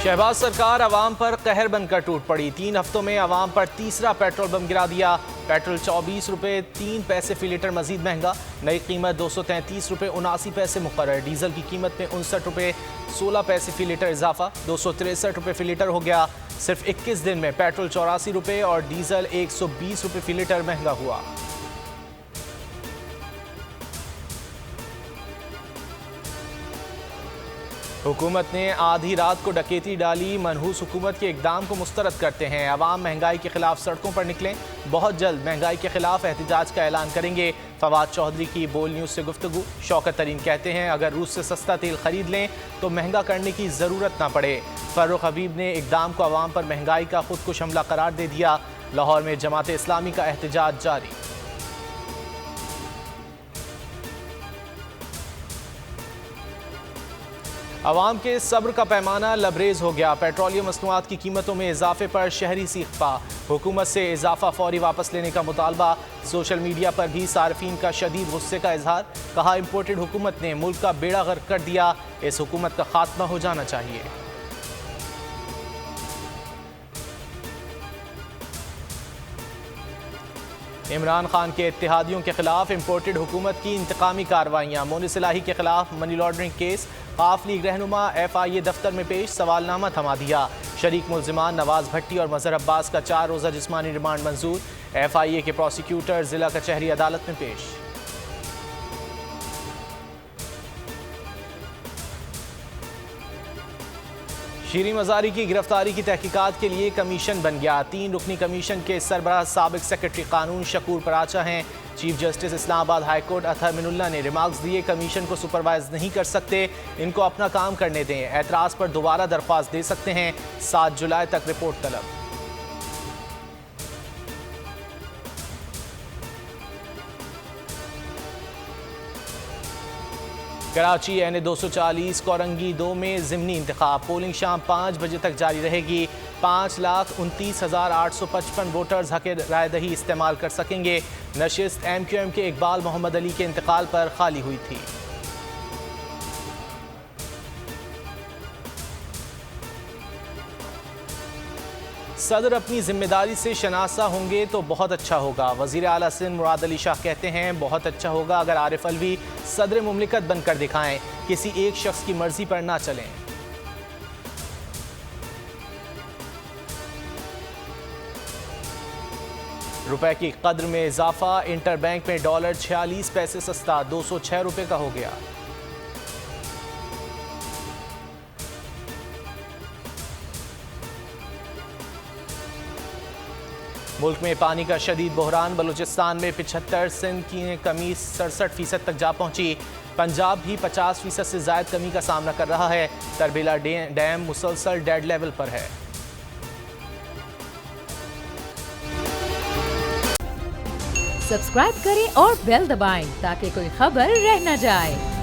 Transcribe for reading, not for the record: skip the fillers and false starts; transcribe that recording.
शहबाज सरकार अवाम पर कहर बनकर टूट पड़ी। 3 हफ्तों में अवाम पर तीसरा पेट्रोल बम गिरा दिया। पेट्रोल 24 रुपये 3 पैसे फी लीटर मजीद महंगा। नई कीमत 233 रुपये 79 पैसे मुकर्रर। डीजल की कीमत में 59 रुपये 16 पैसे फी लीटर इजाफा, 263 रुपये फी लीटर हो गया। सिर्फ 21 दिन में पेट्रोल 84 रुपये और डीजल 120 रुपये फी लीटर महंगा हुआ। हुकूमत ने आधी रात को डकैती डाली। मनहूस हुकूमत के इकदाम को मुस्तरद करते हैं। अवाम महंगाई के खिलाफ सड़कों पर निकलें। बहुत जल्द महंगाई के खिलाफ एहतजाज का ऐलान करेंगे। फवाद चौधरी की बोल न्यूज़ से गुफ्तगू। शौकत तरीन कहते हैं अगर रूस से सस्ता तेल खरीद लें तो महंगा करने की ज़रूरत ना पड़े। फर्रुख हबीब ने इकदाम को अवाम पर महंगाई का खुदकुश हमला करार दे दिया। लाहौर में जमात इस्लामी का एहतजाज जारी। अवाम के सब्र का पैमाना लबरेज हो गया। पेट्रोलियम मसनूआत की कीमतों में इजाफे पर शहरी सीखपा। हुकूमत से इजाफा फौरी वापस लेने का मुतालबा। सोशल मीडिया पर भी सार्फिन का शदीद गुस्से का इजहार। कहा इम्पोर्टेड हुकूमत ने मुल्क का बेड़ा गर्क कर दिया। इस हुकूमत का खात्मा हो जाना चाहिए। इमरान खान के इत्तेहादियों के खिलाफ इम्पोर्टेड हुकूमत की इंतकामी कार्रवाइयाँ। मोनिस इलाही के खिलाफ मनी लॉन्ड्रिंग केस। काफ लीग रहनुमा FIA दफ्तर में पेश, सवालनामा थमा दिया। शरीक मुल्जिमान नवाज भट्टी और मजहर अब्बास का 4 रोज़ा जिस्मानी रिमांड मंजूर। FIA के प्रोसिक्यूटर जिला कचहरी अदालत में पेश। शीरीन मज़ारी की गिरफ्तारी की तहकीकात के लिए कमीशन बन गया। 3 रुकनी कमीशन के सरबराह साबिक सेक्रेटरी कानून शकूर पराचा हैं। Chief justice Islamabad high court Athar Minallah ने रिमार्क्स दिए कमीशन को सुपरवाइज नहीं कर सकते, इनको अपना काम करने दें। एतराज़ पर दोबारा दरख्वास्त दे सकते हैं। 7 जुलाई तक रिपोर्ट तलब। कराची NA 240 कोरंगी 2 में ज़िमनी इंतखाब। पोलिंग शाम 5 बजे तक जारी रहेगी। 5,29,855 वोटर्स हक़ रायदही इस्तेमाल कर सकेंगे। नशिस्त MQM के इकबाल मोहम्मद अली के इंतकाल पर खाली हुई थी। सदर अपनी जिम्मेदारी से शनासा होंगे तो बहुत अच्छा होगा। वज़ीर आला सिंध मुराद अली शाह कहते हैं बहुत अच्छा होगा अगर आरिफ अलवी सदर मुमलिकत बनकर दिखाएं, किसी एक शख्स की मर्जी पर ना चलें। रुपए की कद्र में इजाफा। इंटर बैंक में डॉलर 46 पैसे सस्ता 206 रुपये का हो गया। मुल्क में पानी का शदीद बहरान। बलूचिस्तान में 75, सिंध की कमी 67% तक जा पहुंची। पंजाब भी 50% से ज़ायद कमी का सामना कर रहा है। तरबेला डैम मुसलसल डेड लेवल पर है। सब्सक्राइब करें और बेल दबाएं ताकि कोई खबर रह न जाए।